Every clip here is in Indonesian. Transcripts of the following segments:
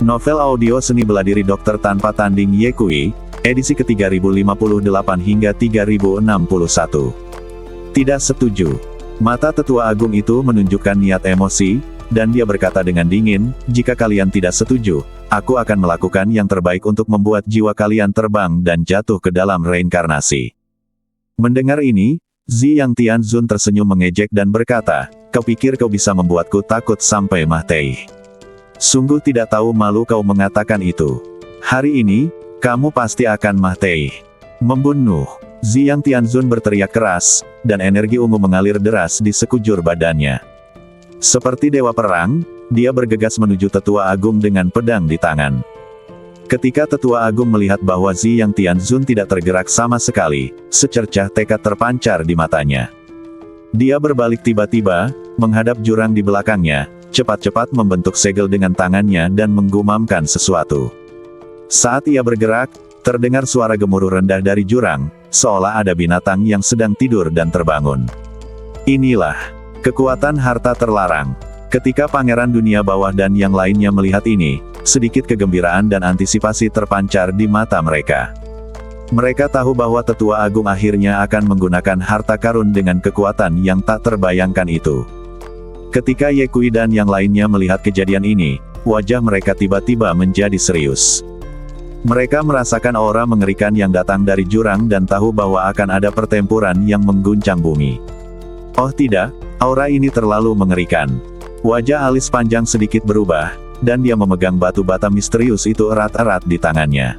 Novel audio seni bela diri Dokter Tanpa Tanding Ye Kui, edisi ke-3058 hingga 3061. Tidak setuju. Mata tetua agung itu menunjukkan niat emosi, dan dia berkata dengan dingin, jika kalian tidak setuju, aku akan melakukan yang terbaik untuk membuat jiwa kalian terbang dan jatuh ke dalam reinkarnasi. Mendengar ini, Zi Yang Tianzun tersenyum mengejek dan berkata, kau pikir kau bisa membuatku takut sampai mati? Sungguh tidak tahu malu kau mengatakan itu. Hari ini, kamu pasti akan mati. Membunuh. Zi Yang Tianzun berteriak keras, dan energi ungu mengalir deras di sekujur badannya. Seperti dewa perang, dia bergegas menuju tetua agung dengan pedang di tangan. Ketika tetua agung melihat bahwa Zi Yang Tianzun tidak tergerak sama sekali, secercah tekad terpancar di matanya. Dia berbalik tiba-tiba, menghadap jurang di belakangnya, cepat-cepat membentuk segel dengan tangannya dan menggumamkan sesuatu. Saat ia bergerak, terdengar suara gemuruh rendah dari jurang, seolah ada binatang yang sedang tidur dan terbangun. Inilah kekuatan harta terlarang. Ketika pangeran dunia bawah dan yang lainnya melihat ini, sedikit kegembiraan dan antisipasi terpancar di mata mereka. Mereka tahu bahwa tetua agung akhirnya akan menggunakan harta karun dengan kekuatan yang tak terbayangkan itu. Ketika Ye Kui dan yang lainnya melihat kejadian ini, wajah mereka tiba-tiba menjadi serius. Mereka merasakan aura mengerikan yang datang dari jurang dan tahu bahwa akan ada pertempuran yang mengguncang bumi. Oh tidak, aura ini terlalu mengerikan. Wajah alis panjang sedikit berubah, dan dia memegang batu bata misterius itu erat-erat di tangannya.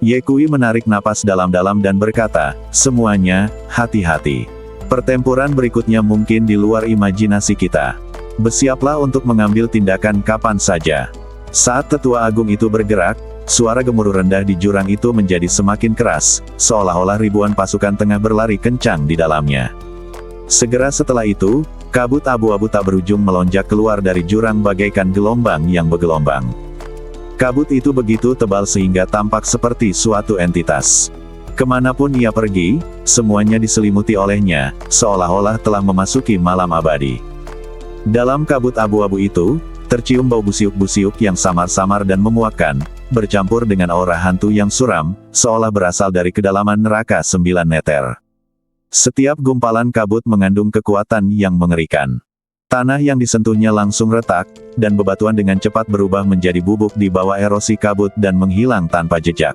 Ye Kui menarik napas dalam-dalam dan berkata, semuanya, hati-hati. Pertempuran berikutnya mungkin di luar imajinasi kita. Bersiaplah untuk mengambil tindakan kapan saja. Saat tetua agung itu bergerak, suara gemuruh rendah di jurang itu menjadi semakin keras, seolah-olah ribuan pasukan tengah berlari kencang di dalamnya. Segera setelah itu, kabut abu-abu tak berujung melonjak keluar dari jurang bagaikan gelombang yang bergelombang. Kabut itu begitu tebal sehingga tampak seperti suatu entitas. Kemanapun ia pergi, semuanya diselimuti olehnya, seolah-olah telah memasuki malam abadi. Dalam kabut abu-abu itu, tercium bau busiuk-busiuk yang samar-samar dan memuakkan, bercampur dengan aura hantu yang suram, seolah berasal dari kedalaman neraka 9 meter. Setiap gumpalan kabut mengandung kekuatan yang mengerikan. Tanah yang disentuhnya langsung retak, dan bebatuan dengan cepat berubah menjadi bubuk di bawah erosi kabut dan menghilang tanpa jejak.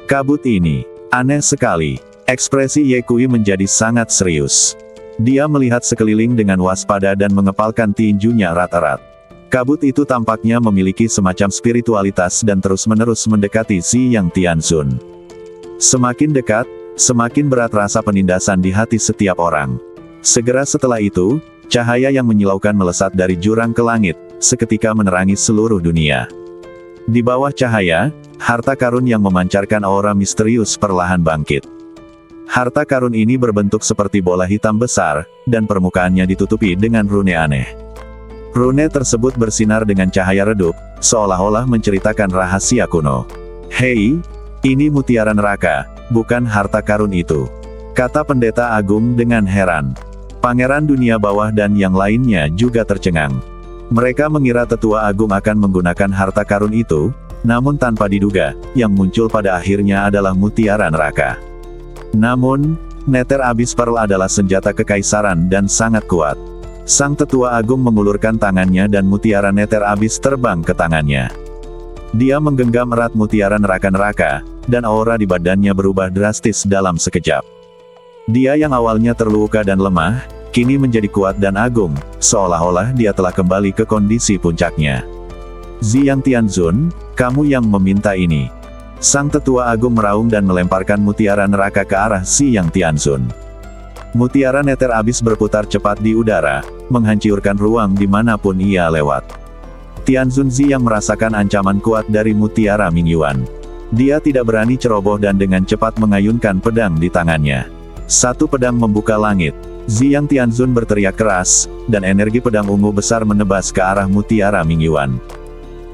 Kabut ini aneh sekali. Ekspresi Ye Kui menjadi sangat serius. Dia melihat sekeliling dengan waspada dan mengepalkan tinjunya erat-erat. Kabut itu tampaknya memiliki semacam spiritualitas dan terus-menerus mendekati Zi Yang Tianzun. Semakin dekat, semakin berat rasa penindasan di hati setiap orang. Segera setelah itu, cahaya yang menyilaukan melesat dari jurang ke langit, seketika menerangi seluruh dunia. Di bawah cahaya, harta karun yang memancarkan aura misterius perlahan bangkit. Harta karun ini berbentuk seperti bola hitam besar, dan permukaannya ditutupi dengan rune aneh. Rune tersebut bersinar dengan cahaya redup, seolah-olah menceritakan rahasia kuno. Hei, ini mutiara neraka, bukan harta karun itu, kata pendeta agung dengan heran. Pangeran dunia bawah dan yang lainnya juga tercengang. Mereka mengira tetua agung akan menggunakan harta karun itu, namun tanpa diduga, yang muncul pada akhirnya adalah mutiara neraka. Namun, Nether Abyss Pearl adalah senjata kekaisaran dan sangat kuat. Sang tetua agung mengulurkan tangannya dan mutiara Nether Abyss terbang ke tangannya. Dia menggenggam erat mutiara neraka-neraka, dan aura di badannya berubah drastis dalam sekejap. Dia yang awalnya terluka dan lemah, kini menjadi kuat dan agung, seolah-olah dia telah kembali ke kondisi puncaknya. Zi Yang Tianzun, kamu yang meminta ini. Sang tetua agung meraung dan melemparkan mutiara neraka ke arah Zi Yang Tianzun. Mutiara Nether Abyss berputar cepat di udara, menghancurkan ruang dimanapun ia lewat. Tianzun Zi yang merasakan ancaman kuat dari mutiara Mingyuan. Dia tidak berani ceroboh dan dengan cepat mengayunkan pedang di tangannya. Satu pedang membuka langit. Zi Yang Tianzun berteriak keras, dan energi pedang ungu besar menebas ke arah mutiara Mingyuan.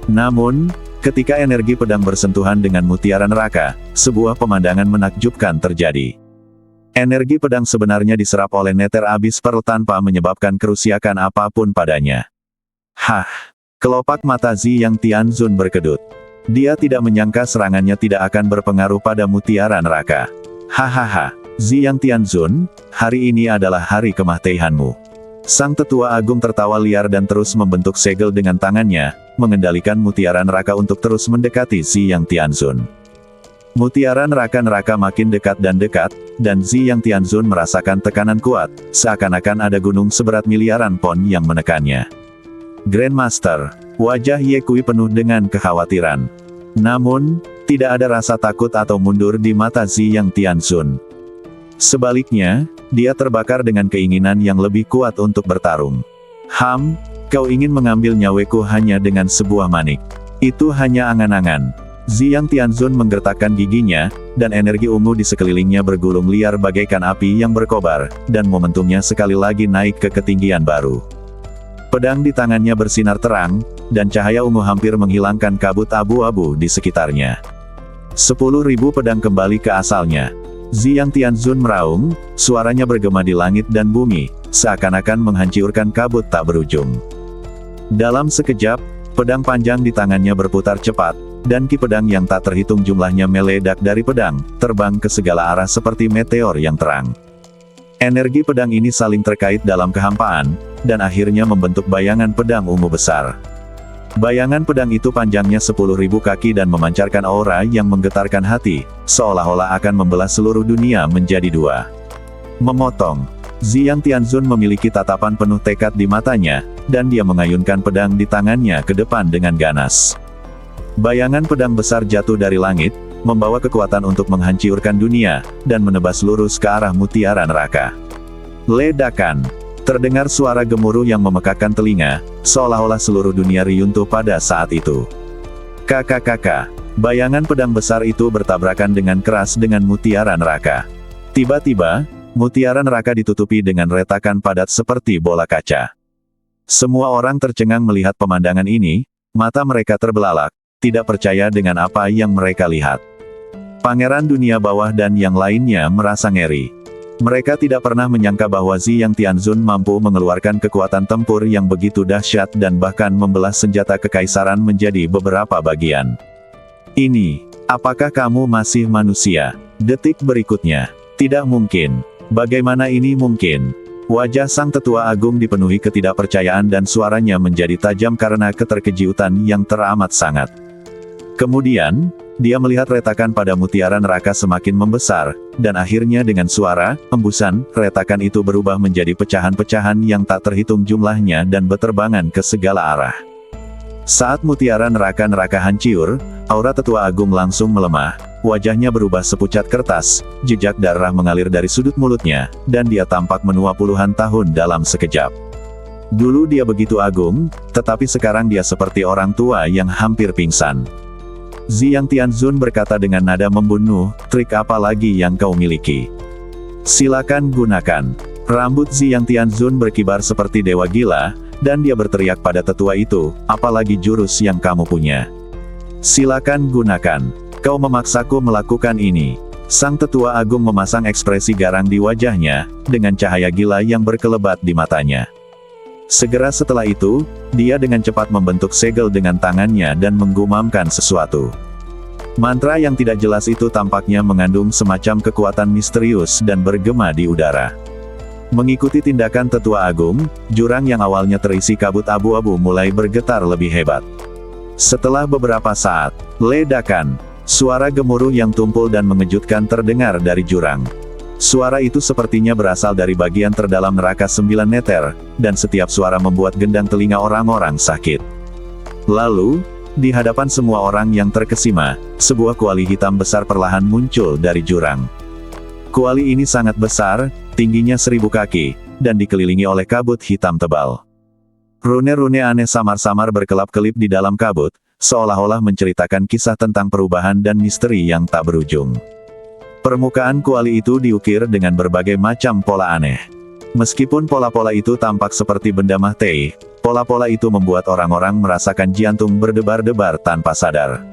Namun, ketika energi pedang bersentuhan dengan mutiara neraka, sebuah pemandangan menakjubkan terjadi. Energi pedang sebenarnya diserap oleh Nether Abyss Pearl tanpa menyebabkan kerusakan apapun padanya. Hah! Kelopak mata Ziyang Tianzun berkedut. Dia tidak menyangka serangannya tidak akan berpengaruh pada mutiara neraka. Hahaha, Ziyang Tianzun, hari ini adalah hari kematianmu. Sang tetua agung tertawa liar dan terus membentuk segel dengan tangannya, mengendalikan mutiara neraka untuk terus mendekati Ziyang Tianzun. Mutiara neraka makin dekat, dan Ziyang Tianzun merasakan tekanan kuat, seakan-akan ada gunung seberat miliaran pon yang menekannya. Grandmaster, wajah Ye Kui penuh dengan kekhawatiran. Namun, tidak ada rasa takut atau mundur di mata Ziyang Tianzun. Sebaliknya, dia terbakar dengan keinginan yang lebih kuat untuk bertarung. Kau ingin mengambil nyawaku hanya dengan sebuah manik. Itu hanya angan-angan. Ziyang Tianzun menggertakkan giginya, dan energi ungu di sekelilingnya bergulung liar bagaikan api yang berkobar, dan momentumnya sekali lagi naik ke ketinggian baru. Pedang di tangannya bersinar terang, dan cahaya ungu hampir menghilangkan kabut abu-abu di sekitarnya. 10.000 pedang kembali ke asalnya. Ziyang Tianzun meraung, suaranya bergema di langit dan bumi, seakan-akan menghancurkan kabut tak berujung. Dalam sekejap, pedang panjang di tangannya berputar cepat, dan ki pedang yang tak terhitung jumlahnya meledak dari pedang, terbang ke segala arah seperti meteor yang terang. Energi pedang ini saling terkait dalam kehampaan, dan akhirnya membentuk bayangan pedang ungu besar. Bayangan pedang itu panjangnya 10.000 kaki dan memancarkan aura yang menggetarkan hati, seolah-olah akan membelah seluruh dunia menjadi dua. Memotong. Ziyang Tianzun memiliki tatapan penuh tekad di matanya, dan dia mengayunkan pedang di tangannya ke depan dengan ganas. Bayangan pedang besar jatuh dari langit, membawa kekuatan untuk menghancurkan dunia, dan menebas lurus ke arah mutiara neraka. Ledakan. Terdengar suara gemuruh yang memekakkan telinga, seolah-olah seluruh dunia runtuh pada saat itu. Kakak. Bayangan pedang besar itu bertabrakan dengan keras dengan mutiara neraka. Tiba-tiba, mutiara neraka ditutupi dengan retakan padat seperti bola kaca. Semua orang tercengang melihat pemandangan ini, mata mereka terbelalak, tidak percaya dengan apa yang mereka lihat. Pangeran dunia bawah dan yang lainnya merasa ngeri. Mereka tidak pernah menyangka bahwa Ziyang Tianzun mampu mengeluarkan kekuatan tempur yang begitu dahsyat dan bahkan membelah senjata kekaisaran menjadi beberapa bagian. Ini, apakah kamu masih manusia? Detik berikutnya. Tidak mungkin. Bagaimana ini mungkin? Wajah sang tetua agung dipenuhi ketidakpercayaan dan suaranya menjadi tajam karena keterkejutan yang teramat sangat. Kemudian, dia melihat retakan pada mutiara neraka semakin membesar, dan akhirnya dengan suara embusan, retakan itu berubah menjadi pecahan-pecahan yang tak terhitung jumlahnya dan berterbangan ke segala arah. Saat mutiara neraka hancur, aura tetua agung langsung melemah, wajahnya berubah sepucat kertas, jejak darah mengalir dari sudut mulutnya, dan dia tampak menua puluhan tahun dalam sekejap. Dulu dia begitu agung, tetapi sekarang dia seperti orang tua yang hampir pingsan. Ziyang Tianzun berkata dengan nada membunuh, trik apa lagi yang kau miliki? Silakan gunakan. Rambut Ziyang Tianzun berkibar seperti dewa gila, dan dia berteriak pada tetua itu, apalagi jurus yang kamu punya? Silakan gunakan. Kau memaksaku melakukan ini. Sang tetua agung memasang ekspresi garang di wajahnya, dengan cahaya gila yang berkelebat di matanya. Segera setelah itu, dia dengan cepat membentuk segel dengan tangannya dan menggumamkan sesuatu. Mantra yang tidak jelas itu tampaknya mengandung semacam kekuatan misterius dan bergema di udara. Mengikuti tindakan tetua agung, jurang yang awalnya terisi kabut abu-abu mulai bergetar lebih hebat. Setelah beberapa saat, ledakan, suara gemuruh yang tumpul dan mengejutkan terdengar dari jurang. Suara itu sepertinya berasal dari bagian terdalam neraka 9 meter, dan setiap suara membuat gendang telinga orang-orang sakit. Lalu, di hadapan semua orang yang terkesima, sebuah kuali hitam besar perlahan muncul dari jurang. Kuali ini sangat besar, tingginya 1000 kaki, dan dikelilingi oleh kabut hitam tebal. Rune-rune aneh samar-samar berkelap-kelip di dalam kabut, seolah-olah menceritakan kisah tentang perubahan dan misteri yang tak berujung. Permukaan kuali itu diukir dengan berbagai macam pola aneh. Meskipun pola-pola itu tampak seperti benda mati, pola-pola itu membuat orang-orang merasakan jantung berdebar-debar tanpa sadar.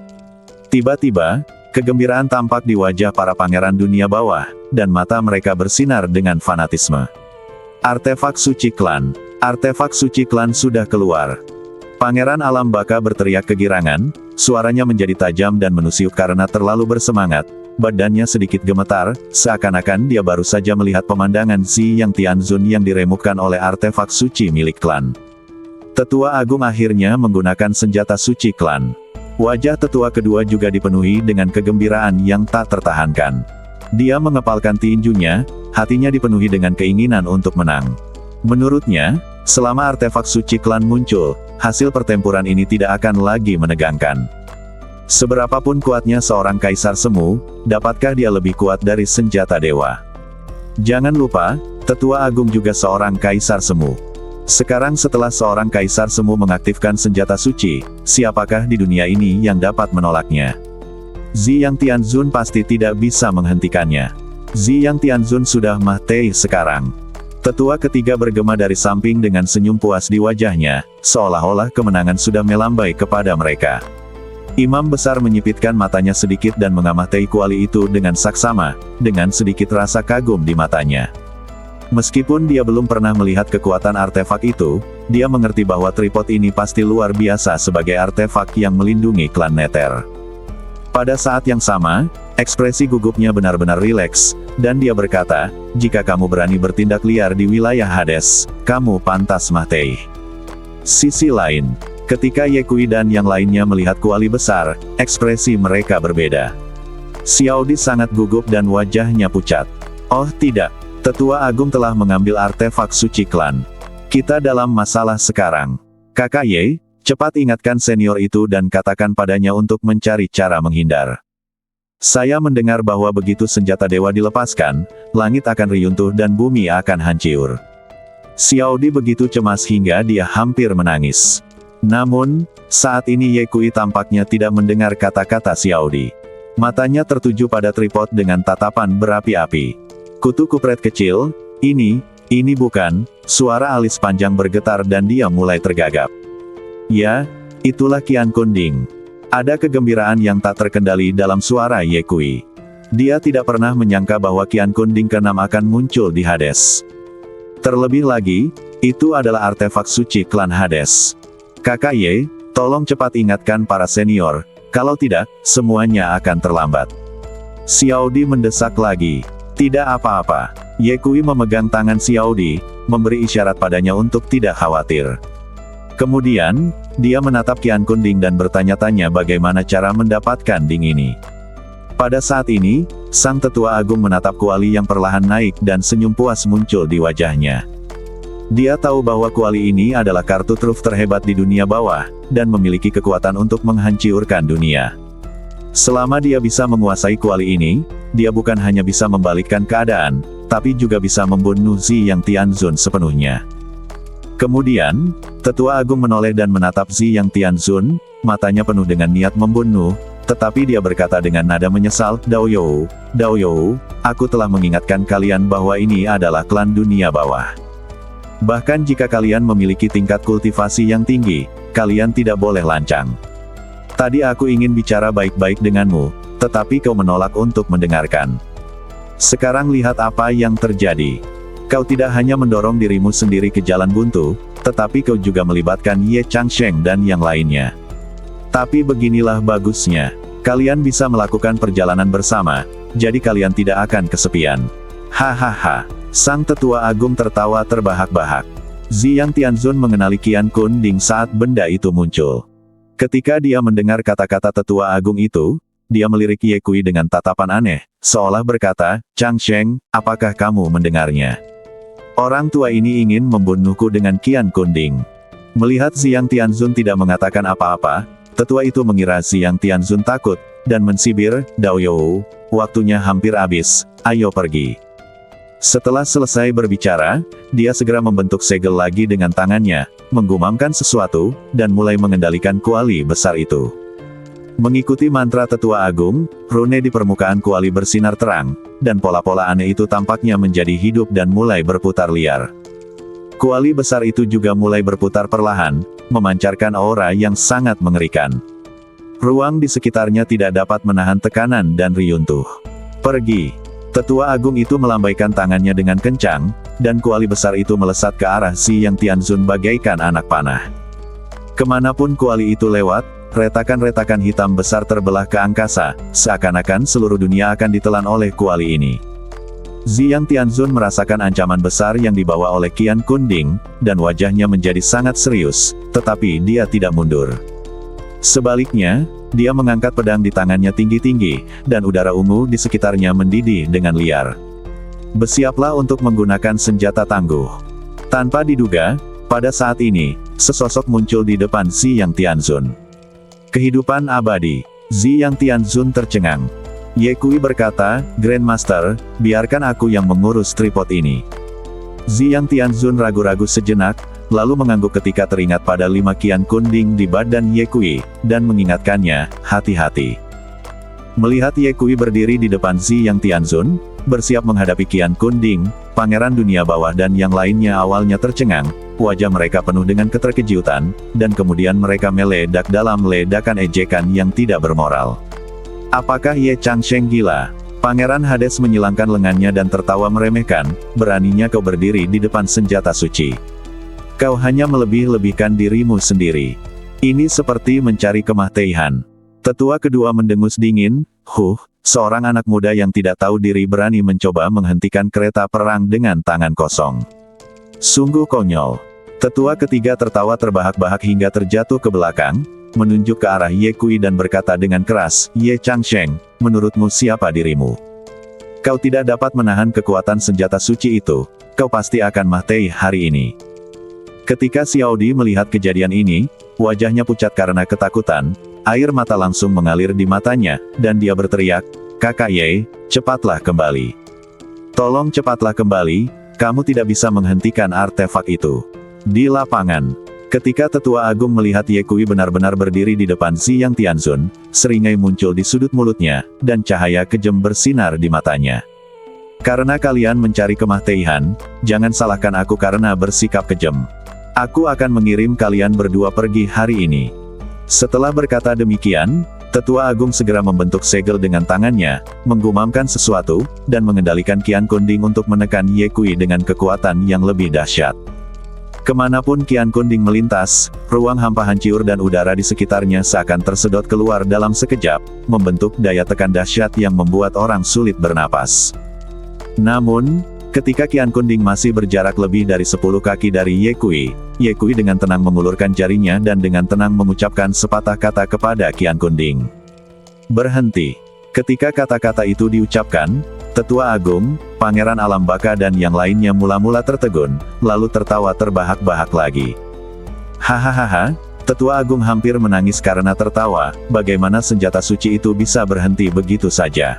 Tiba-tiba, kegembiraan tampak di wajah para pangeran dunia bawah, dan mata mereka bersinar dengan fanatisme. Artefak suci klan. Artefak suci klan sudah keluar. Pangeran Alam Baka berteriak kegirangan, suaranya menjadi tajam dan menusiuk karena terlalu bersemangat. Badannya sedikit gemetar, seakan-akan dia baru saja melihat pemandangan Zi Yang Tianzun yang diremukkan oleh artefak suci milik klan. Tetua Agung akhirnya menggunakan senjata suci klan. Wajah tetua kedua juga dipenuhi dengan kegembiraan yang tak tertahankan. Dia mengepalkan tinjunya, hatinya dipenuhi dengan keinginan untuk menang. Menurutnya, selama artefak suci klan muncul, hasil pertempuran ini tidak akan lagi menegangkan. Seberapapun kuatnya seorang kaisar semu, dapatkah dia lebih kuat dari senjata dewa? Jangan lupa, Tetua Agung juga seorang kaisar semu. Sekarang setelah seorang kaisar semu mengaktifkan senjata suci, siapakah di dunia ini yang dapat menolaknya? Zi Yang Tianzun pasti tidak bisa menghentikannya. Zi Yang Tianzun sudah mati sekarang. Tetua ketiga bergema dari samping dengan senyum puas di wajahnya, seolah-olah kemenangan sudah melambai kepada mereka. Imam besar menyipitkan matanya sedikit dan mengamati kuali itu dengan saksama, dengan sedikit rasa kagum di matanya. Meskipun dia belum pernah melihat kekuatan artefak itu, dia mengerti bahwa tripod ini pasti luar biasa sebagai artefak yang melindungi klan Nether. Pada saat yang sama, ekspresi gugupnya benar-benar rileks, dan dia berkata, jika kamu berani bertindak liar di wilayah Hades, kamu pantas mati. Sisi lain, ketika Ye Kui dan yang lainnya melihat kuali besar, ekspresi mereka berbeda. Xiao Di sangat gugup dan wajahnya pucat. Oh tidak, Tetua Agung telah mengambil artefak suci klan. Kita dalam masalah sekarang. Kakak Ye, cepat ingatkan senior itu dan katakan padanya untuk mencari cara menghindar. Saya mendengar bahwa begitu senjata dewa dilepaskan, langit akan reruntuh dan bumi akan hancur. Xiao Di begitu cemas hingga dia hampir menangis. Namun, saat ini Ye Kui tampaknya tidak mendengar kata-kata Xiao Di. Matanya tertuju pada tripod dengan tatapan berapi-api. Kutu kupret kecil, ini bukan, suara alis panjang bergetar dan dia mulai tergagap. Ya, itulah Qian Kunding. Ada kegembiraan yang tak terkendali dalam suara Ye Kui. Dia tidak pernah menyangka bahwa Qian Kunding ke-6 akan muncul di Hades. Terlebih lagi, itu adalah artefak suci klan Hades. Kakak Ye, tolong cepat ingatkan para senior, kalau tidak, semuanya akan terlambat. Xiao Di mendesak lagi. Tidak apa-apa. Ye Kui memegang tangan Xiao Di, memberi isyarat padanya untuk tidak khawatir. Kemudian, dia menatap Qian Kunding dan bertanya-tanya bagaimana cara mendapatkan ding ini. Pada saat ini, sang tetua agung menatap kuali yang perlahan naik dan senyum puas muncul di wajahnya. Dia tahu bahwa kuali ini adalah kartu truf terhebat di dunia bawah, dan memiliki kekuatan untuk menghancurkan dunia. Selama dia bisa menguasai kuali ini, dia bukan hanya bisa membalikkan keadaan, tapi juga bisa membunuh Zi Yang Tianzun sepenuhnya. Kemudian, Tetua Agung menoleh dan menatap Zi Yang Tianzun, matanya penuh dengan niat membunuh, tetapi dia berkata dengan nada menyesal, Dao You, aku telah mengingatkan kalian bahwa ini adalah klan dunia bawah. Bahkan jika kalian memiliki tingkat kultivasi yang tinggi, kalian tidak boleh lancang. Tadi aku ingin bicara baik-baik denganmu, tetapi kau menolak untuk mendengarkan. Sekarang lihat apa yang terjadi. Kau tidak hanya mendorong dirimu sendiri ke jalan buntu, tetapi kau juga melibatkan Ye Changsheng dan yang lainnya. Tapi beginilah bagusnya. Kalian bisa melakukan perjalanan bersama, jadi kalian tidak akan kesepian. Hahaha. Sang tetua agung tertawa terbahak-bahak. Zi Yang Tianzun mengenali Qian Kunding saat benda itu muncul. Ketika dia mendengar kata-kata tetua agung itu, dia melirik Ye Kui dengan tatapan aneh, seolah berkata, Changsheng, apakah kamu mendengarnya? Orang tua ini ingin membunuhku dengan Qian Kunding. Melihat Zi Yang Tianzun tidak mengatakan apa-apa, tetua itu mengira Zi Yang Tianzun takut, dan mensibir, Dao You, waktunya hampir habis, ayo pergi. Setelah selesai berbicara, dia segera membentuk segel lagi dengan tangannya, menggumamkan sesuatu, dan mulai mengendalikan kuali besar itu. Mengikuti mantra tetua agung, rune di permukaan kuali bersinar terang, dan pola-pola aneh itu tampaknya menjadi hidup dan mulai berputar liar. Kuali besar itu juga mulai berputar perlahan, memancarkan aura yang sangat mengerikan. Ruang di sekitarnya tidak dapat menahan tekanan dan reruntuh. Pergi. Tetua agung itu melambaikan tangannya dengan kencang, dan kuali besar itu melesat ke arah Zi Yang Tianzun bagaikan anak panah. Kemanapun kuali itu lewat, retakan-retakan hitam besar terbelah ke angkasa, seakan-akan seluruh dunia akan ditelan oleh kuali ini. Ziyang Tianzun merasakan ancaman besar yang dibawa oleh Qian Kunding, dan wajahnya menjadi sangat serius, tetapi dia tidak mundur. Sebaliknya, dia mengangkat pedang di tangannya tinggi-tinggi, dan udara ungu di sekitarnya mendidih dengan liar. Bersiaplah untuk menggunakan senjata tangguh. Tanpa diduga, pada saat ini, sesosok muncul di depan Ziyang Tianzun. Kehidupan abadi. Ziyang Tianzun tercengang. Ye Kui berkata, "Grandmaster, biarkan aku yang mengurus tripod ini." Ziyang Tianzun ragu-ragu sejenak, lalu mengangguk ketika teringat pada 5 Qian Kunding di badan Ye Kui, dan mengingatkannya, "Hati-hati." Melihat Ye Kui berdiri di depan Ziyang Tianzun, bersiap menghadapi Qian Kunding, pangeran dunia bawah dan yang lainnya awalnya tercengang, wajah mereka penuh dengan keterkejutan, dan kemudian mereka meledak dalam ledakan ejekan yang tidak bermoral. "Apakah Ye Changsheng gila?" Pangeran Hades menyilangkan lengannya dan tertawa meremehkan, "Beraninya kau berdiri di depan senjata suci. Kau hanya melebih-lebihkan dirimu sendiri. Ini seperti mencari kematian." Tetua kedua mendengus dingin, seorang anak muda yang tidak tahu diri berani mencoba menghentikan kereta perang dengan tangan kosong. Sungguh konyol. Tetua ketiga tertawa terbahak-bahak hingga terjatuh ke belakang, menunjuk ke arah Ye Kui dan berkata dengan keras, "Ye Changsheng, menurutmu siapa dirimu? Kau tidak dapat menahan kekuatan senjata suci itu, kau pasti akan mati hari ini." Ketika Xiao Di melihat kejadian ini, wajahnya pucat karena ketakutan, air mata langsung mengalir di matanya, dan dia berteriak, "Kakak Ye, cepatlah kembali. Tolong cepatlah kembali, kamu tidak bisa menghentikan artefak itu." Di lapangan, ketika Tetua Agung melihat Ye Kui benar-benar berdiri di depan Ziyang Tianzun, seringai muncul di sudut mulutnya, dan cahaya kejam bersinar di matanya. "Karena kalian mencari kematian, jangan salahkan aku karena bersikap kejam. Aku akan mengirim kalian berdua pergi hari ini." Setelah berkata demikian, Tetua Agung segera membentuk segel dengan tangannya, menggumamkan sesuatu, dan mengendalikan Qian Kunding untuk menekan Ye Kui dengan kekuatan yang lebih dahsyat. Kemanapun Qian Kunding melintas, ruang hampa hancur dan udara di sekitarnya seakan tersedot keluar dalam sekejap, membentuk daya tekan dahsyat yang membuat orang sulit bernapas. Namun, ketika Qian Kunding masih berjarak lebih dari 10 kaki dari Ye Kui dengan tenang mengulurkan jarinya dan dengan tenang mengucapkan sepatah kata kepada Qian Kunding. "Berhenti." Ketika kata-kata itu diucapkan, Tetua Agung, Pangeran Alam Baka dan yang lainnya mula-mula tertegun, lalu tertawa terbahak-bahak lagi. "Hahaha, Tetua Agung hampir menangis karena tertawa, bagaimana senjata suci itu bisa berhenti begitu saja?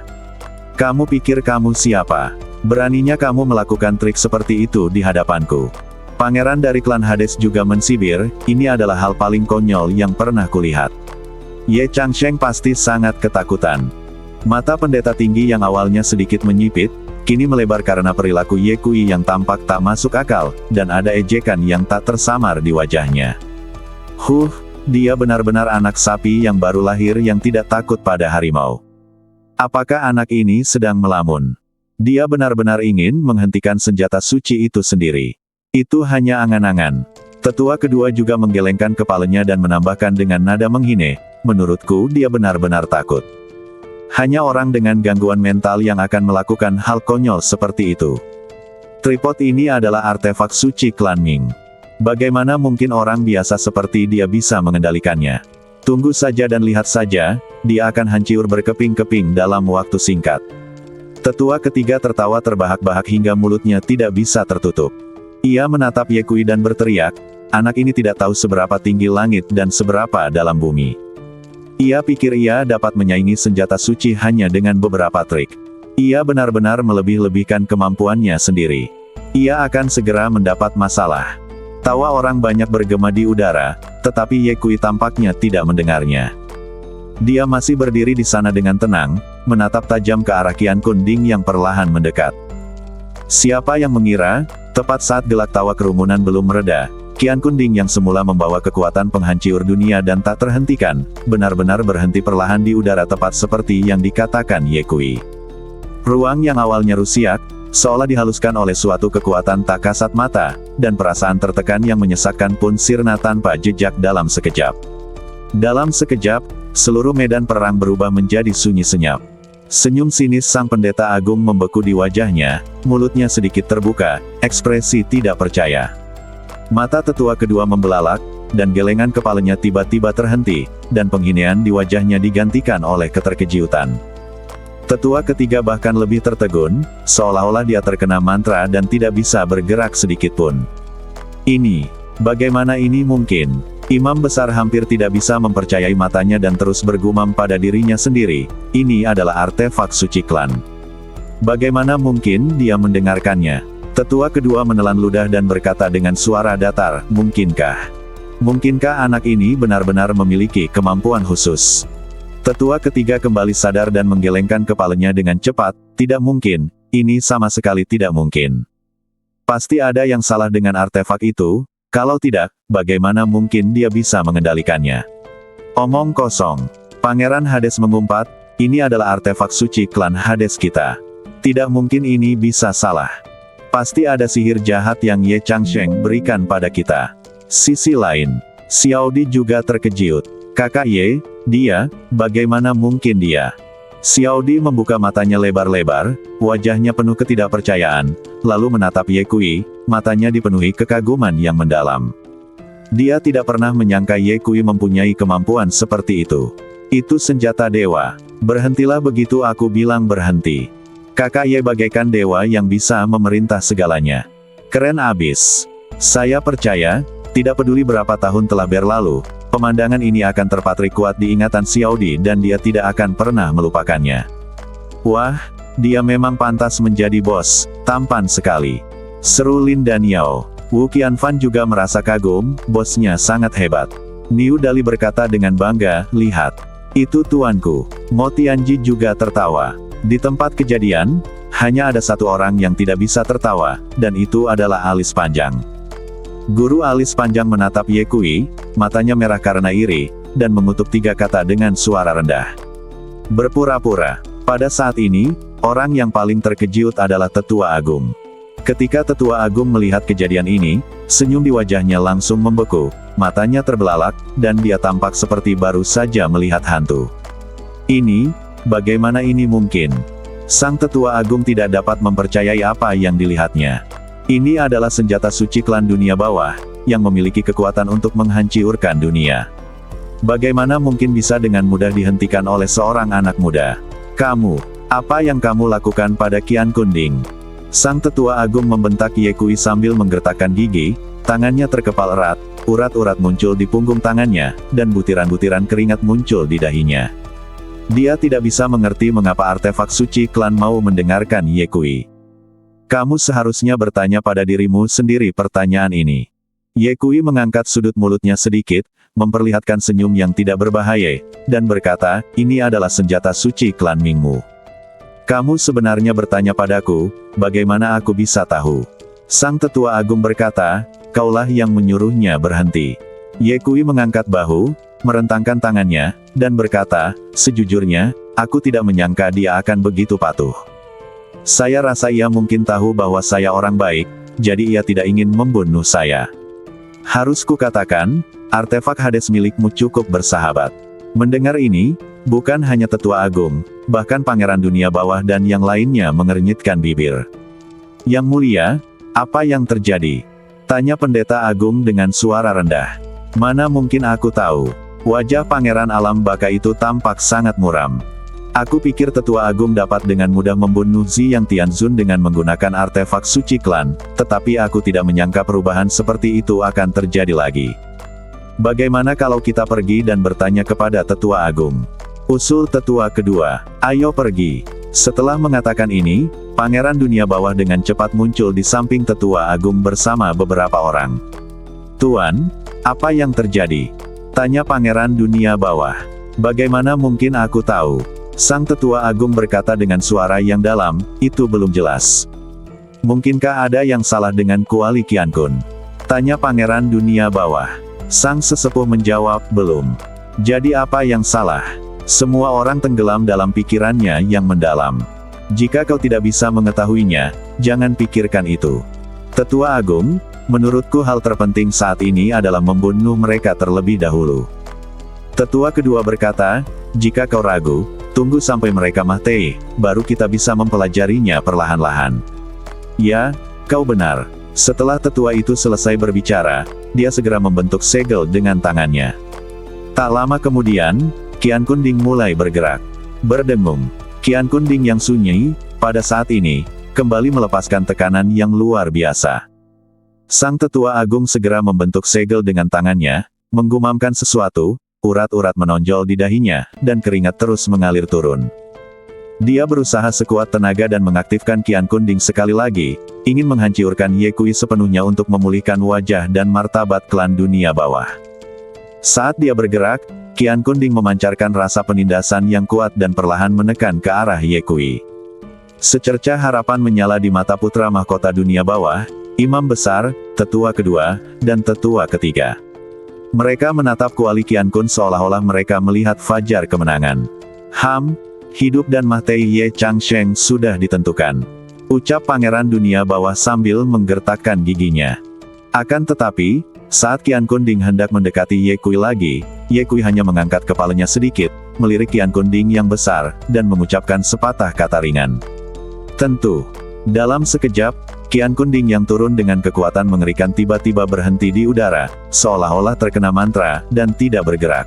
Kamu pikir kamu siapa? Beraninya kamu melakukan trik seperti itu di hadapanku?" Pangeran dari klan Hades juga mensibir, "Ini adalah hal paling konyol yang pernah kulihat." Ye Changsheng pasti sangat ketakutan. Mata pendeta tinggi yang awalnya sedikit menyipit, kini melebar karena perilaku Ye Kui yang tampak tak masuk akal, dan ada ejekan yang tak tersamar di wajahnya. Dia benar-benar anak sapi yang baru lahir yang tidak takut pada harimau. Apakah anak ini sedang melamun? Dia benar-benar ingin menghentikan senjata suci itu sendiri. Itu hanya angan-angan. Tetua kedua juga menggelengkan kepalanya dan menambahkan dengan nada menghine, "Menurutku dia benar-benar takut. Hanya orang dengan gangguan mental yang akan melakukan hal konyol seperti itu. Tripod ini adalah artefak suci klan Ming. Bagaimana mungkin orang biasa seperti dia bisa mengendalikannya? Tunggu saja dan lihat saja, dia akan hancur berkeping-keping dalam waktu singkat." Tetua ketiga tertawa terbahak-bahak hingga mulutnya tidak bisa tertutup. Ia menatap Ye Kui dan berteriak, "Anak ini tidak tahu seberapa tinggi langit dan seberapa dalam bumi. Ia pikir ia dapat menyaingi senjata suci hanya dengan beberapa trik. Ia benar-benar melebih-lebihkan kemampuannya sendiri. Ia akan segera mendapat masalah." Tawa orang banyak bergema di udara, tetapi Ye Kui tampaknya tidak mendengarnya. Dia masih berdiri di sana dengan tenang, menatap tajam ke arah Qian Kunding yang perlahan mendekat. Siapa yang mengira, tepat saat gelak tawa kerumunan belum mereda, Qian Kunding yang semula membawa kekuatan penghancur dunia dan tak terhentikan, benar-benar berhenti perlahan di udara tepat seperti yang dikatakan Ye Kui. Ruang yang awalnya rusiak, seolah dihaluskan oleh suatu kekuatan tak kasat mata, dan perasaan tertekan yang menyesakkan pun sirna tanpa jejak dalam sekejap. Dalam sekejap, seluruh medan perang berubah menjadi sunyi senyap. Senyum sinis sang pendeta agung membeku di wajahnya, mulutnya sedikit terbuka, ekspresi tidak percaya. Mata tetua kedua membelalak, dan gelengan kepalanya tiba-tiba terhenti, dan penghinaan di wajahnya digantikan oleh keterkejutan. Tetua ketiga bahkan lebih tertegun, seolah-olah dia terkena mantra dan tidak bisa bergerak sedikit pun. Bagaimana ini mungkin? Imam besar hampir tidak bisa mempercayai matanya dan terus bergumam pada dirinya sendiri, ini adalah artefak suci klan. Bagaimana mungkin dia mendengarkannya? Tetua kedua menelan ludah dan berkata dengan suara datar, mungkinkah? Mungkinkah anak ini benar-benar memiliki kemampuan khusus? Tetua ketiga kembali sadar dan menggelengkan kepalanya dengan cepat, tidak mungkin, ini sama sekali tidak mungkin. Pasti ada yang salah dengan artefak itu, kalau tidak, bagaimana mungkin dia bisa mengendalikannya? Omong kosong. Pangeran Hades mengumpat, ini adalah artefak suci klan Hades kita. Tidak mungkin ini bisa salah. Pasti ada sihir jahat yang Ye Changsheng berikan pada kita. Sisi lain, Xiao Di juga terkejut. Kakak Ye, dia, bagaimana mungkin dia? Xiao Di membuka matanya lebar-lebar, wajahnya penuh ketidakpercayaan, lalu menatap Ye Kui, matanya dipenuhi kekaguman yang mendalam. Dia tidak pernah menyangka Ye Kui mempunyai kemampuan seperti itu. Itu senjata dewa. Berhentilah begitu aku bilang berhenti. Kakak Ye bagaikan dewa yang bisa memerintah segalanya. Keren abis. Saya percaya, tidak peduli berapa tahun telah berlalu, pemandangan ini akan terpatri kuat di ingatan Xiao Di dan dia tidak akan pernah melupakannya. Wah, dia memang pantas menjadi bos, tampan sekali. Seru Lin dan Yao. Wu Qianfan juga merasa kagum, bosnya sangat hebat. Niu Dali berkata dengan bangga, lihat. Itu tuanku. Mo Tianji juga tertawa. Di tempat kejadian, hanya ada satu orang yang tidak bisa tertawa, dan itu adalah alis panjang. Guru alis panjang menatap Ye Kui, matanya merah karena iri, dan mengutuk 3 kata dengan suara rendah. Berpura-pura. Pada saat ini, orang yang paling terkejut adalah Tetua Agung. Ketika Tetua Agung melihat kejadian ini, senyum di wajahnya langsung membeku, matanya terbelalak, dan dia tampak seperti baru saja melihat hantu. Bagaimana ini mungkin? Sang Tetua Agung tidak dapat mempercayai apa yang dilihatnya. Ini adalah senjata suci klan dunia bawah, yang memiliki kekuatan untuk menghancurkan dunia. Bagaimana mungkin bisa dengan mudah dihentikan oleh seorang anak muda? Kamu, apa yang kamu lakukan pada Qian Kunding? Sang Tetua Agung membentak Ye Kui sambil menggertakkan gigi, tangannya terkepal erat, urat-urat muncul di punggung tangannya, dan butiran-butiran keringat muncul di dahinya. Dia tidak bisa mengerti mengapa artefak suci klan mau mendengarkan Ye Kui. Kamu seharusnya bertanya pada dirimu sendiri pertanyaan ini. Ye Kui mengangkat sudut mulutnya sedikit, memperlihatkan senyum yang tidak berbahaya, dan berkata, ini adalah senjata suci klan Mingmu. Kamu sebenarnya bertanya padaku, bagaimana aku bisa tahu? Sang Tetua Agung berkata, kaulah yang menyuruhnya berhenti. Ye Kui mengangkat bahu, merentangkan tangannya, dan berkata, sejujurnya, aku tidak menyangka dia akan begitu patuh. Saya rasa ia mungkin tahu bahwa saya orang baik, jadi ia tidak ingin membunuh saya. Harus kukatakan, artefak Hades milikmu cukup bersahabat. Mendengar ini, bukan hanya Tetua Agung, bahkan Pangeran Dunia Bawah dan yang lainnya mengernyitkan bibir. Yang mulia, apa yang terjadi? Tanya Pendeta Agung dengan suara rendah. Mana mungkin aku tahu. Wajah Pangeran Alam Baka itu tampak sangat muram. Aku pikir Tetua Agung dapat dengan mudah membunuh Ziyang Tianzun dengan menggunakan artefak suci klan, tetapi aku tidak menyangka perubahan seperti itu akan terjadi lagi. Bagaimana kalau kita pergi dan bertanya kepada Tetua Agung? Usul Tetua kedua, ayo pergi. Setelah mengatakan ini, Pangeran Dunia Bawah dengan cepat muncul di samping Tetua Agung bersama beberapa orang. Tuan, apa yang terjadi? Tanya Pangeran Dunia Bawah. Bagaimana mungkin aku tahu? Sang Tetua Agung berkata dengan suara yang dalam, itu belum jelas. Mungkinkah ada yang salah dengan Kuali Qiankun? Tanya Pangeran Dunia Bawah. Sang sesepuh menjawab, belum. Jadi apa yang salah? Semua orang tenggelam dalam pikirannya yang mendalam. Jika kau tidak bisa mengetahuinya, Jangan pikirkan itu. Tetua Agung, menurutku hal terpenting saat ini adalah membunuh mereka terlebih dahulu. Tetua kedua berkata, jika kau ragu, tunggu sampai mereka mati, baru kita bisa mempelajarinya perlahan-lahan. Ya, kau benar. Setelah tetua itu selesai berbicara, dia segera membentuk segel dengan tangannya. Tak lama kemudian, Qian Kunding mulai bergerak. Berdengung. Qian Kunding yang sunyi, pada saat ini, kembali melepaskan tekanan yang luar biasa. Sang tetua agung segera membentuk segel dengan tangannya, menggumamkan sesuatu, urat-urat menonjol di dahinya, dan keringat terus mengalir turun. Dia berusaha sekuat tenaga dan mengaktifkan Qian Kunding sekali lagi, ingin menghancurkan Ye Kui sepenuhnya untuk memulihkan wajah dan martabat klan dunia bawah. Saat dia bergerak, Qian Kunding memancarkan rasa penindasan yang kuat dan perlahan menekan ke arah Ye Kui. Secercah harapan menyala di mata putra mahkota dunia bawah, imam besar, tetua kedua, dan tetua ketiga. Mereka menatap kuali Qian Kun seolah-olah mereka melihat fajar kemenangan. Hidup dan mati Ye Changsheng sudah ditentukan. Ucap pangeran dunia bawah sambil menggertakkan giginya. Akan tetapi, saat Qian Kunding hendak mendekati Ye Kui lagi, Ye Kui hanya mengangkat kepalanya sedikit, melirik Qian Kunding yang besar, dan mengucapkan sepatah kata ringan. Tentu. Dalam sekejap, Qian Kunding yang turun dengan kekuatan mengerikan tiba-tiba berhenti di udara, seolah-olah terkena mantra, dan tidak bergerak.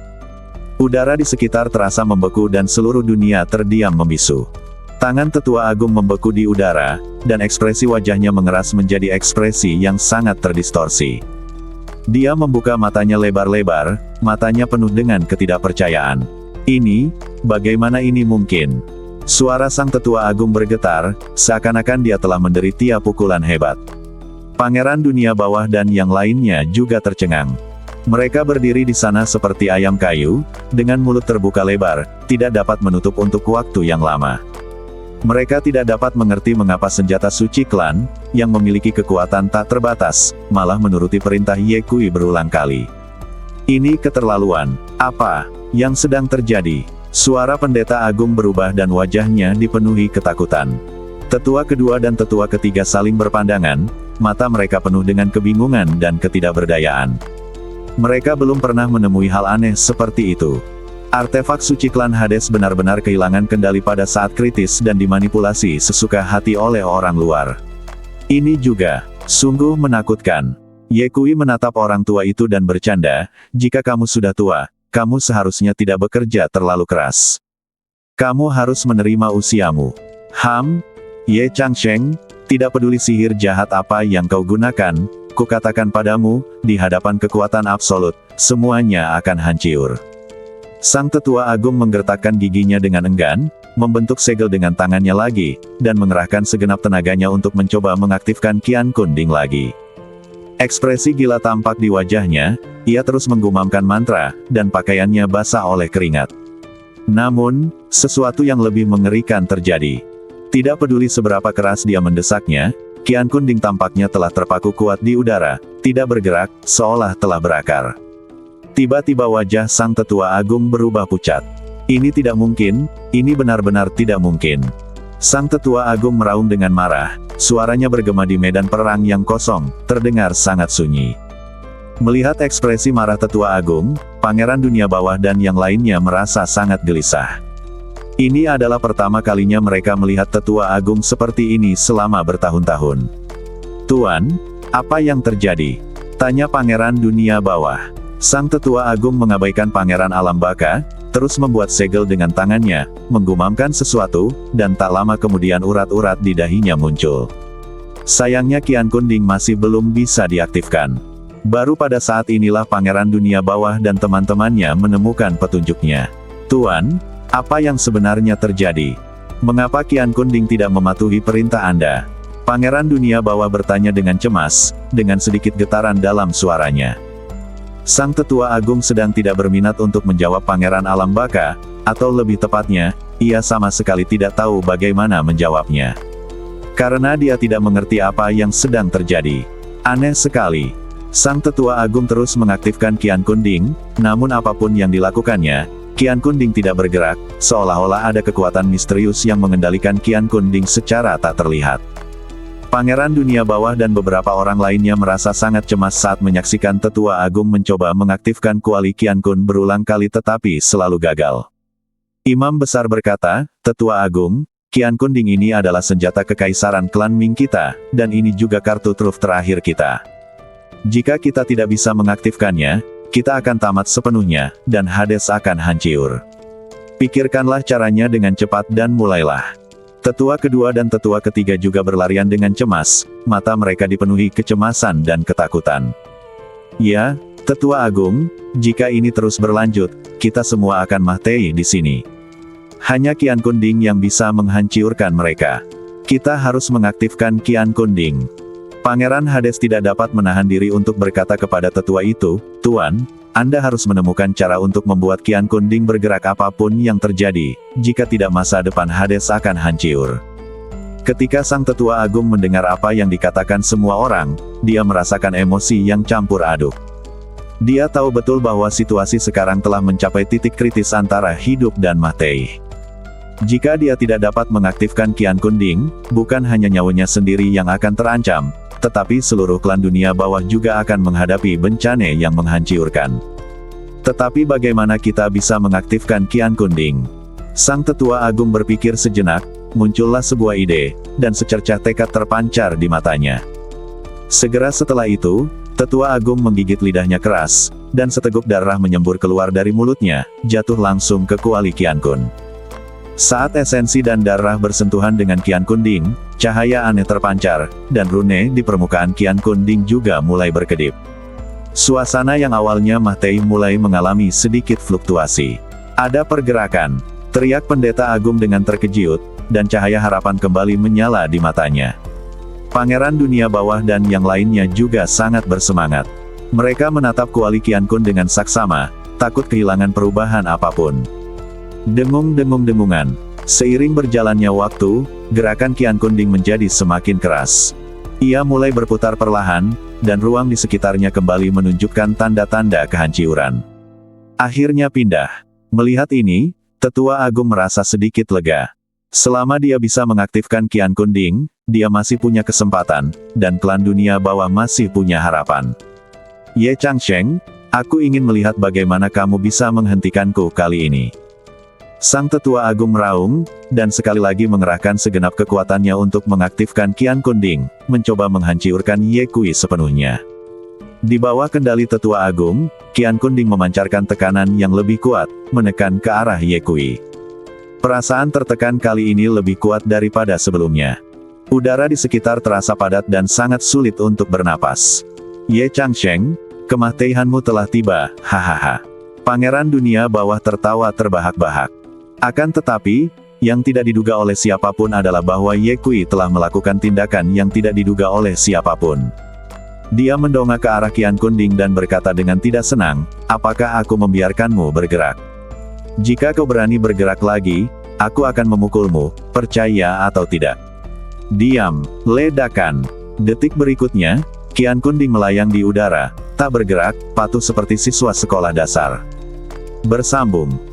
Udara di sekitar terasa membeku dan seluruh dunia terdiam membisu. Tangan tetua agung membeku di udara, dan ekspresi wajahnya mengeras menjadi ekspresi yang sangat terdistorsi. Dia membuka matanya lebar-lebar, matanya penuh dengan ketidakpercayaan. Bagaimana ini mungkin? Suara sang tetua agung bergetar, seakan-akan dia telah menderita pukulan hebat. Pangeran dunia bawah dan yang lainnya juga tercengang. Mereka berdiri di sana seperti ayam kayu, dengan mulut terbuka lebar, tidak dapat menutup untuk waktu yang lama. Mereka tidak dapat mengerti mengapa senjata suci klan, yang memiliki kekuatan tak terbatas, malah menuruti perintah Ye Kui berulang kali. Ini keterlaluan. Apa yang sedang terjadi? Suara pendeta agung berubah dan wajahnya dipenuhi ketakutan. Tetua kedua dan tetua ketiga saling berpandangan, mata mereka penuh dengan kebingungan dan ketidakberdayaan. Mereka belum pernah menemui hal aneh seperti itu. Artefak suci klan Hades benar-benar kehilangan kendali pada saat kritis dan dimanipulasi sesuka hati oleh orang luar. Ini juga sungguh menakutkan. Ye Kui menatap orang tua itu dan bercanda, jika kamu sudah tua, kamu seharusnya tidak bekerja terlalu keras. Kamu harus menerima usiamu. Ye Changsheng, tidak peduli sihir jahat apa yang kau gunakan, kukatakan padamu, di hadapan kekuatan absolut, semuanya akan hancur. Sang tetua agung menggertakkan giginya dengan enggan, membentuk segel dengan tangannya lagi, dan mengerahkan segenap tenaganya untuk mencoba mengaktifkan Qian Kunding lagi. Ekspresi gila tampak di wajahnya, ia terus menggumamkan mantra, dan pakaiannya basah oleh keringat. Namun, sesuatu yang lebih mengerikan terjadi. Tidak peduli seberapa keras dia mendesaknya, Qian Kunding tampaknya telah terpaku kuat di udara, tidak bergerak, seolah telah berakar. Tiba-tiba wajah sang tetua agung berubah pucat. Ini tidak mungkin, ini benar-benar tidak mungkin. Sang tetua agung meraung dengan marah, suaranya bergema di medan perang yang kosong, terdengar sangat sunyi. Melihat ekspresi marah tetua agung, pangeran dunia bawah dan yang lainnya merasa sangat gelisah. Ini adalah pertama kalinya mereka melihat tetua agung seperti ini selama bertahun-tahun. Tuan, apa yang terjadi? Tanya pangeran dunia bawah. Sang tetua agung mengabaikan pangeran alam baka, terus membuat segel dengan tangannya, menggumamkan sesuatu, dan tak lama kemudian urat-urat di dahinya muncul. Sayangnya Qian Kunding masih belum bisa diaktifkan. Baru pada saat inilah pangeran dunia bawah dan teman-temannya menemukan petunjuknya. Tuan, apa yang sebenarnya terjadi? Mengapa Qian Kunding tidak mematuhi perintah Anda? Pangeran dunia bawah bertanya dengan cemas, dengan sedikit getaran dalam suaranya. Sang tetua agung sedang tidak berminat untuk menjawab pangeran alam baka, atau lebih tepatnya, ia sama sekali tidak tahu bagaimana menjawabnya. Karena dia tidak mengerti apa yang sedang terjadi. Aneh sekali. Sang tetua agung terus mengaktifkan Qian Kunding, namun apapun yang dilakukannya, Qian Kunding tidak bergerak, seolah-olah ada kekuatan misterius yang mengendalikan Qian Kunding secara tak terlihat. Pangeran Dunia Bawah dan beberapa orang lainnya merasa sangat cemas saat menyaksikan Tetua Agung mencoba mengaktifkan kuali Qian Kun berulang kali tetapi selalu gagal. Imam Besar berkata, "Tetua Agung, Qian Kun Ding ini adalah senjata kekaisaran klan Ming kita, dan ini juga kartu truf terakhir kita. Jika kita tidak bisa mengaktifkannya, kita akan tamat sepenuhnya, dan Hades akan hancur. Pikirkanlah caranya dengan cepat dan mulailah." Tetua kedua dan tetua ketiga juga berlarian dengan cemas, mata mereka dipenuhi kecemasan dan ketakutan. "Ya, Tetua Agung, jika ini terus berlanjut, kita semua akan mati di sini. Hanya Qian Kun Ding yang bisa menghancurkan mereka. Kita harus mengaktifkan Qian Kun Ding." Pangeran Hades tidak dapat menahan diri untuk berkata kepada tetua itu, "Tuan, Anda harus menemukan cara untuk membuat Qian Kun Ding bergerak apapun yang terjadi, jika tidak masa depan Hades akan hancur." Ketika sang tetua agung mendengar apa yang dikatakan semua orang, dia merasakan emosi yang campur aduk. Dia tahu betul bahwa situasi sekarang telah mencapai titik kritis antara hidup dan mati. Jika dia tidak dapat mengaktifkan Qian Kun Ding, bukan hanya nyawanya sendiri yang akan terancam, tetapi seluruh klan dunia bawah juga akan menghadapi bencana yang menghancurkan. Tetapi bagaimana kita bisa mengaktifkan Qian Kun Ding? Sang tetua agung berpikir sejenak, muncullah sebuah ide, dan secercah tekad terpancar di matanya. Segera setelah itu, tetua agung menggigit lidahnya keras, dan seteguk darah menyembur keluar dari mulutnya, jatuh langsung ke kuali Qian Kun. Saat esensi dan darah bersentuhan dengan Qian Kun Ding, cahaya aneh terpancar, dan rune di permukaan Qian Kun Ding juga mulai berkedip. Suasana yang awalnya mati mulai mengalami sedikit fluktuasi. "Ada pergerakan!" teriak pendeta agung dengan terkejut, dan cahaya harapan kembali menyala di matanya. Pangeran Dunia Bawah dan yang lainnya juga sangat bersemangat. Mereka menatap kuali Qian Kun dengan saksama, takut kehilangan perubahan apapun. Dengung-dengung-dengungan. Seiring berjalannya waktu, gerakan Qian Kun Ding menjadi semakin keras. Ia mulai berputar perlahan, dan ruang di sekitarnya kembali menunjukkan tanda-tanda kehancuran. Akhirnya pindah. Melihat ini, tetua agung merasa sedikit lega. Selama dia bisa mengaktifkan Qian Kun Ding, dia masih punya kesempatan, dan klan dunia bawah masih punya harapan. "Ye Changsheng, aku ingin melihat bagaimana kamu bisa menghentikanku kali ini." Sang tetua agung meraung, dan sekali lagi mengerahkan segenap kekuatannya untuk mengaktifkan Qian Kun Ding, mencoba menghancurkan Ye Kui sepenuhnya. Di bawah kendali tetua agung, Qian Kun Ding memancarkan tekanan yang lebih kuat, menekan ke arah Ye Kui. Perasaan tertekan kali ini lebih kuat daripada sebelumnya. Udara di sekitar terasa padat dan sangat sulit untuk bernapas. "Ye Changsheng, kematianmu telah tiba, hahaha." Pangeran Dunia Bawah tertawa terbahak-bahak. Akan tetapi, yang tidak diduga oleh siapapun adalah bahwa Ye Kui telah melakukan tindakan yang tidak diduga oleh siapapun. Dia mendongak ke arah Qian Kun Ding dan berkata dengan tidak senang, "Apakah aku membiarkanmu bergerak? Jika kau berani bergerak lagi, aku akan memukulmu, percaya atau tidak." Diam, ledakan. Detik berikutnya, Qian Kun Ding melayang di udara, tak bergerak, patuh seperti siswa sekolah dasar. Bersambung.